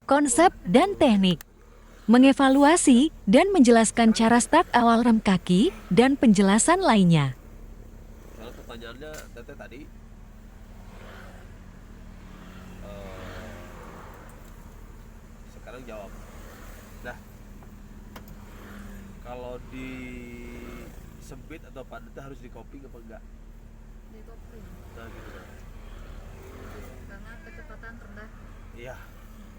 konsep dan teknik, mengevaluasi dan menjelaskan cara start awal rem kaki dan penjelasan lainnya. Kalau pertanyaannya Teteh tadi, sekarang jawab. Nah, kalau di sempit atau padat itu harus di kopling apa enggak? Di kopling Nah gitu kan. karena kecepatan rendah. Iya,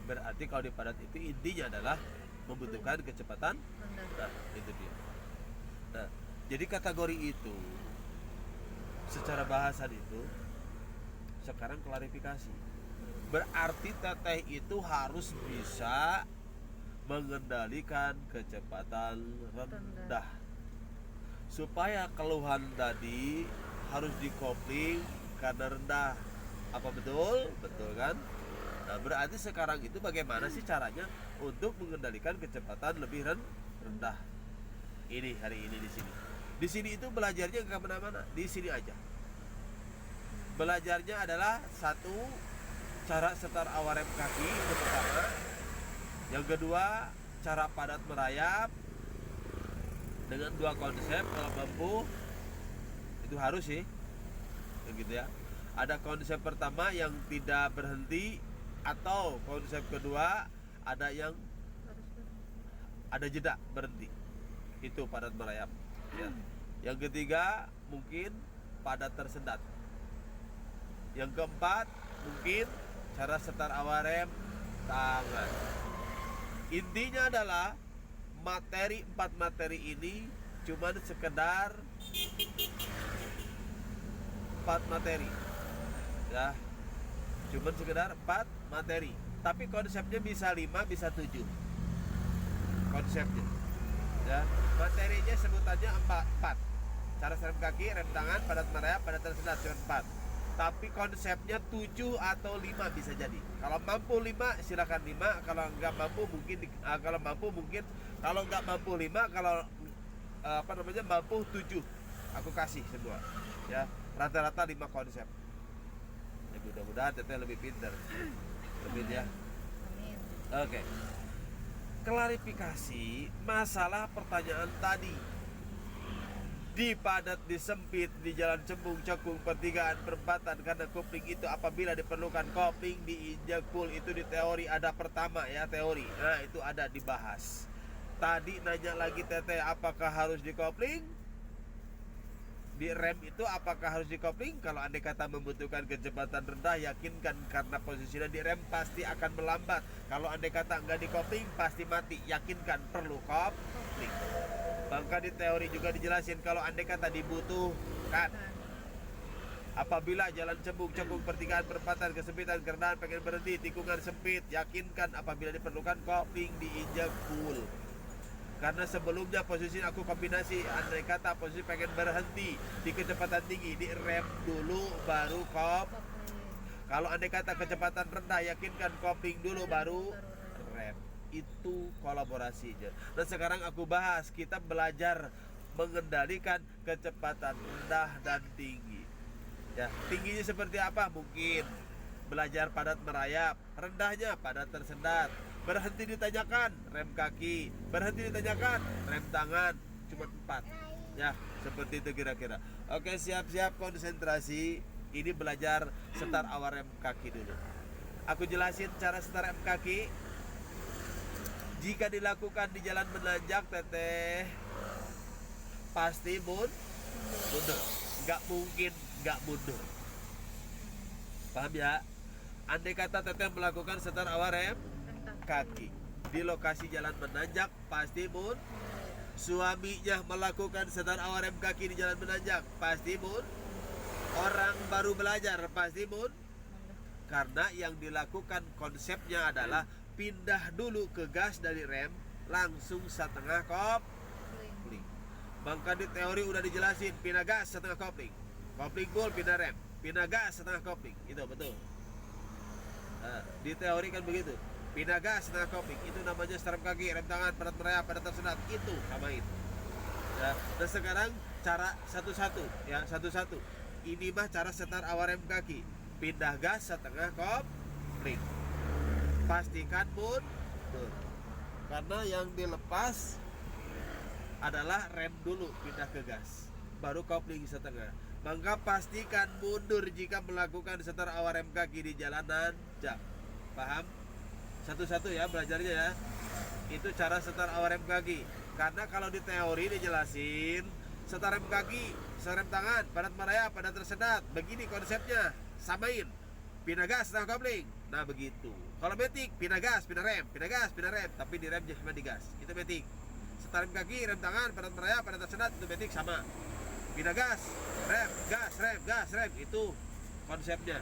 berarti kalau di padat itu intinya adalah membutuhkan kecepatan Rendah. rendah. Itu dia. Nah, jadi kategori itu secara bahasan itu sekarang klarifikasi. Berarti teteh itu harus bisa mengendalikan kecepatan rendah. Supaya keluhan tadi harus dikopling karena rendah. Apa betul? Betul kan? Nah, berarti sekarang itu bagaimana sih caranya untuk mengendalikan kecepatan lebih rendah? Ini hari ini di sini. Di sini itu belajarnya nggak kemana-mana, di sini aja. Belajarnya adalah satu, cara setar awal rem kaki itu pertama. Yang kedua, cara padat merayap dengan dua konsep kalau mampu itu harus sih, begitu ya. Ada konsep pertama yang tidak berhenti, atau konsep kedua ada yang ada jeda berhenti, itu padat merayap ya. Yang ketiga mungkin padat tersendat. Yang keempat mungkin cara setar awal rem tangan. Intinya adalah empat materi ini cuman sekedar 4 materi ya, cuman sekedar 4 materi, tapi konsepnya bisa 5 bisa 7 konsepnya ya. Materinya sebutannya 4, cara rem kaki, rem tangan, padat merayap, padat tersendat, cuma 4, tapi konsepnya 7 atau 5 bisa jadi. Kalau mampu 5 silakan 5, kalau nggak mampu mungkin kalau mampu mungkin, kalau nggak mampu 5, kalau mampu 7 aku kasih semua ya, rata-rata 5 konsep ya. Mudah-mudahan teteh lebih pintar lebih ya. Amin. Oke. Klarifikasi masalah pertanyaan tadi. Di padat, di sempit, di jalan cembung, cekung, pertigaan, perempatan, karena kopling itu apabila diperlukan kopling, diinjak full, itu di teori ada pertama ya, teori. Nah, itu ada dibahas. Tadi nanya lagi teteh, apakah harus dikopling? Di rem itu apakah harus dikopling? Kalau andai kata membutuhkan kecepatan rendah, yakinkan karena posisinya di rem pasti akan melambat. Kalau andai kata nggak dikopling pasti mati, yakinkan perlu kopling. Maka di teori juga dijelasin kalau andai kata dibutuhkan, apabila jalan cembung, pertigaan, perempatan, kesempitan, kerendahan, pengen berhenti, tikungan sempit, yakinkan apabila diperlukan kopling diinjak full. Karena sebelumnya posisi aku kombinasi, andai kata posisi pengen berhenti di kecepatan tinggi, di rem dulu baru kopling. Kalau andai kata kecepatan rendah, yakinkan kopling dulu baru rem. Itu kolaborasinya. Dan sekarang aku bahas, kita belajar mengendalikan kecepatan rendah dan tinggi ya. Tingginya seperti apa? Mungkin belajar padat merayap, rendahnya padat tersendat. Berhenti ditanyakan rem kaki, berhenti ditanyakan rem tangan, cuma 4 ya, seperti itu kira-kira. Oke, siap-siap, konsentrasi. Ini belajar setar awal rem kaki dulu. Aku jelasin cara setar rem kaki. Jika dilakukan di jalan menanjak teteh pasti mundur, nggak mungkin nggak mundur, paham ya? Andai kata teteh melakukan setar awal rem kaki di lokasi jalan menanjak pasti mundur. Suaminya melakukan setar awal rem kaki di jalan menanjak pasti mundur. Orang baru belajar pasti mundur. Karena yang dilakukan konsepnya adalah pindah dulu ke gas dari rem, langsung setengah kopling. Maka di teori udah dijelasin, pindah gas setengah kopling, kopling full pindah rem, pindah gas setengah kopling, itu betul. Nah, di teori kan begitu, pindah gas setengah kopling, itu namanya setar rem kaki, rem tangan, padat merayap, padat tersendat, itu samain ya. Dan sekarang cara satu-satu ya, satu-satu. Ini mah cara setar awal rem kaki, pindah gas setengah kopling. pastikan mundur. Karena yang dilepas adalah rem dulu, pindah ke gas, baru kopling setengah. Maka pastikan mundur jika melakukan setar awal rem kaki di jalanan jak. Paham? Satu-satu ya belajarnya ya. Itu cara setar awal rem kaki. Karena kalau di teori dijelasin setar rem kaki, serem tangan, padat merayap, padat tersendat. Begini konsepnya, samain. Pindah gas, setengah kopling. Nah begitu. Kalau metik, pindah gas, pindah rem, pindah gas, pindah rem. Tapi di rem jangan di gas. Itu metik. Setar rem kaki, rem tangan, padat merayap, padat tersendat. Itu metik sama. Pindah gas, rem, gas, rem, gas, rem. Itu konsepnya.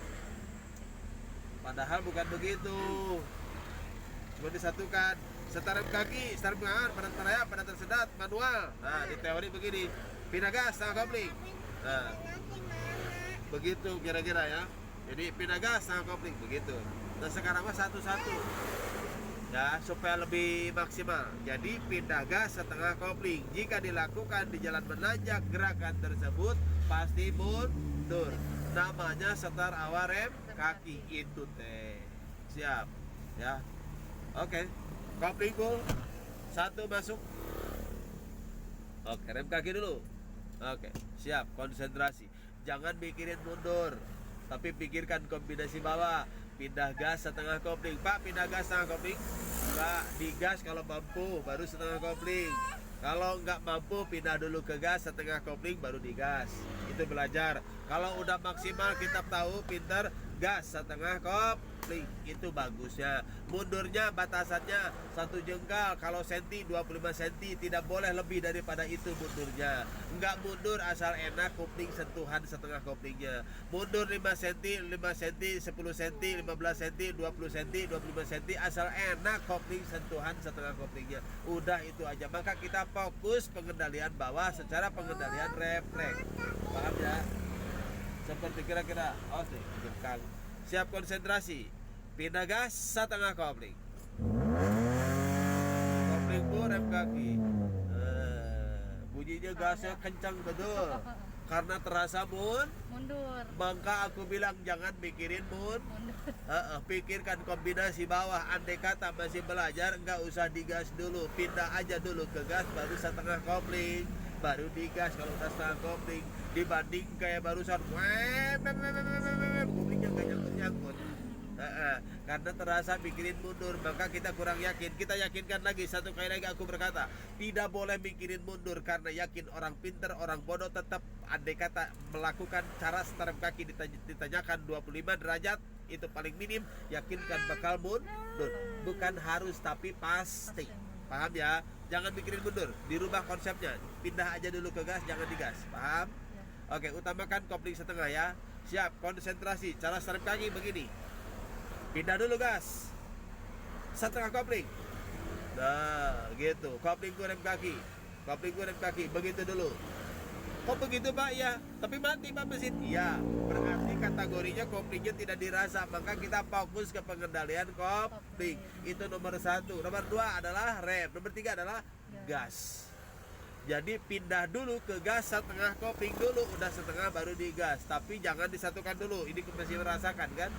Padahal bukan begitu. Cuma disatukan. Setar rem kaki, setar rem tangan, padat merayap, padat tersendat, manual. Nah, di teori begini. Pindah gas, setengah kopling. Nah, begitu kira-kira ya. Jadi pindah gas, setengah kopling, begitu. Dan sekarang mah satu-satu. Ya, supaya lebih maksimal. Jadi pindah gas setengah kopling. Jika dilakukan di jalan menanjak, gerakan tersebut pasti mundur. Namanya setar awal rem kaki. Itu teh. Siap. Ya. Oke. Kopling full. Satu masuk. Oke, rem kaki dulu. Oke, siap. Konsentrasi. Jangan mikirin mundur, tapi pikirkan kombinasi bawah. Pindah gas setengah kopling. Pak, pindah gas setengah kopling. Pak, digas kalau mampu, baru setengah kopling. Kalau nggak mampu, pindah dulu ke gas setengah kopling, baru digas. Itu belajar. Kalau udah maksimal, kita tahu, pinter, gas setengah kopling. Itu bagusnya. Mundurnya batasannya 1 jengkal. Kalau senti 25 senti, tidak boleh lebih daripada itu mundurnya. Enggak mundur asal enak, kopling sentuhan setengah koplingnya. Mundur 5 senti, 5 senti, 10 senti, 15 senti, 20 senti, 25 senti, asal enak kopling sentuhan setengah koplingnya. Udah itu aja. Maka kita fokus pengendalian bawah secara pengendalian refleks. Paham ya? Seperti kira-kira. Oh, jengkal. Siap konsentrasi. Pindah gas setengah kopling. Kopling full, rem kaki. Bunyinya gasnya kencang betul. Karena terasa Mundur. maka aku bilang jangan mikirin Mundur. pikirkan kombinasi bawah. Andai kata masih belajar, nggak usah digas dulu, pindah aja dulu ke gas, baru setengah kopling, baru digas kalau udah setengah kopling. Dibanding kayak barusan, koplingnya nggak nyangkut-nyangkut. Karena terasa mikirin mundur, maka kita kurang yakin. Kita yakinkan lagi, satu kali lagi aku berkata, tidak boleh mikirin mundur. Karena yakin orang pinter, orang bodoh tetap andai kata melakukan cara setar kaki ditanyakan 25 derajat, itu paling minim, yakinkan bakal mundur. Bukan harus, tapi pasti. Paham ya? Jangan mikirin mundur, dirubah konsepnya. Pindah aja dulu ke gas, jangan digas. Paham? Oke, utamakan kopling setengah ya. Siap, konsentrasi. Cara setar kaki begini. Pindah dulu gas, setengah kopling. Nah gitu. Kopling rem kaki, kopling rem kaki. Begitu dulu. Kok begitu Pak? Ya, tapi mati Pak mesin. Iya, berarti kategorinya koplingnya tidak dirasa. Maka kita fokus ke pengendalian kopling. Itu nomor 1. Nomor 2 adalah rem. Nomor 3 adalah gas. Jadi pindah dulu ke gas setengah kopling dulu. Udah setengah baru digas. Tapi jangan disatukan dulu. Ini masih merasakan kan?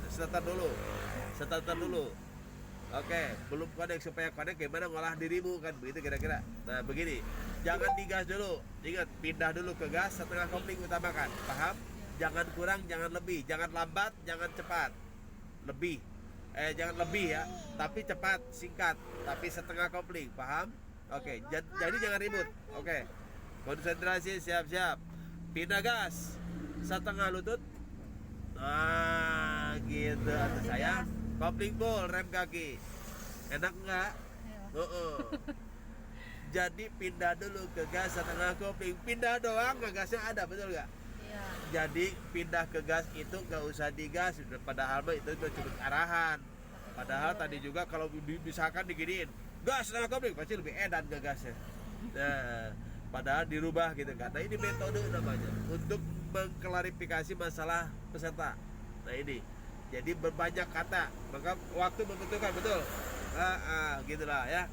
Starter dulu. Oke, belum connect. Supaya connect gimana ngolah dirimu kan, begitu kira-kira. Nah begini, jangan digas dulu. Ingat, pindah dulu ke gas setengah kopling, utamakan. Paham? Jangan kurang, jangan lebih. Jangan lambat, jangan cepat. Jangan lebih ya, tapi cepat, singkat, tapi setengah kopling. Paham? Oke, jadi jangan ribut. Oke, konsentrasi, siap-siap. Pindah gas setengah lutut. Nah gitu atau sayang. Kopling full, rem kaki. Enak nggak? Jadi pindah dulu ke gas setengah kopling. Pindah doang, nggak gasnya ada, betul nggak? Iya. Jadi pindah ke gas itu nggak usah digas. Padahal itu cuma arahan. Padahal tadi juga kalau misalkan diginiin gas setengah kopling, pasti lebih edan ke gasnya. Nah, padahal dirubah gitu kan. Nah ini metode namanya untuk mengklarifikasi masalah peserta. Nah ini, jadi berbanyak kata, maka waktu membutuhkan, betul. Gitulah ya.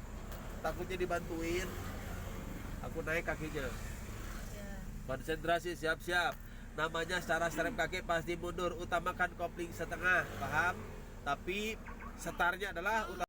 Takutnya dibantuin, aku naik kakinya. Konsentrasi, siap-siap. Namanya secara serem kaki pasti mundur. Utamakan kopling setengah, paham? Tapi Setarnya adalah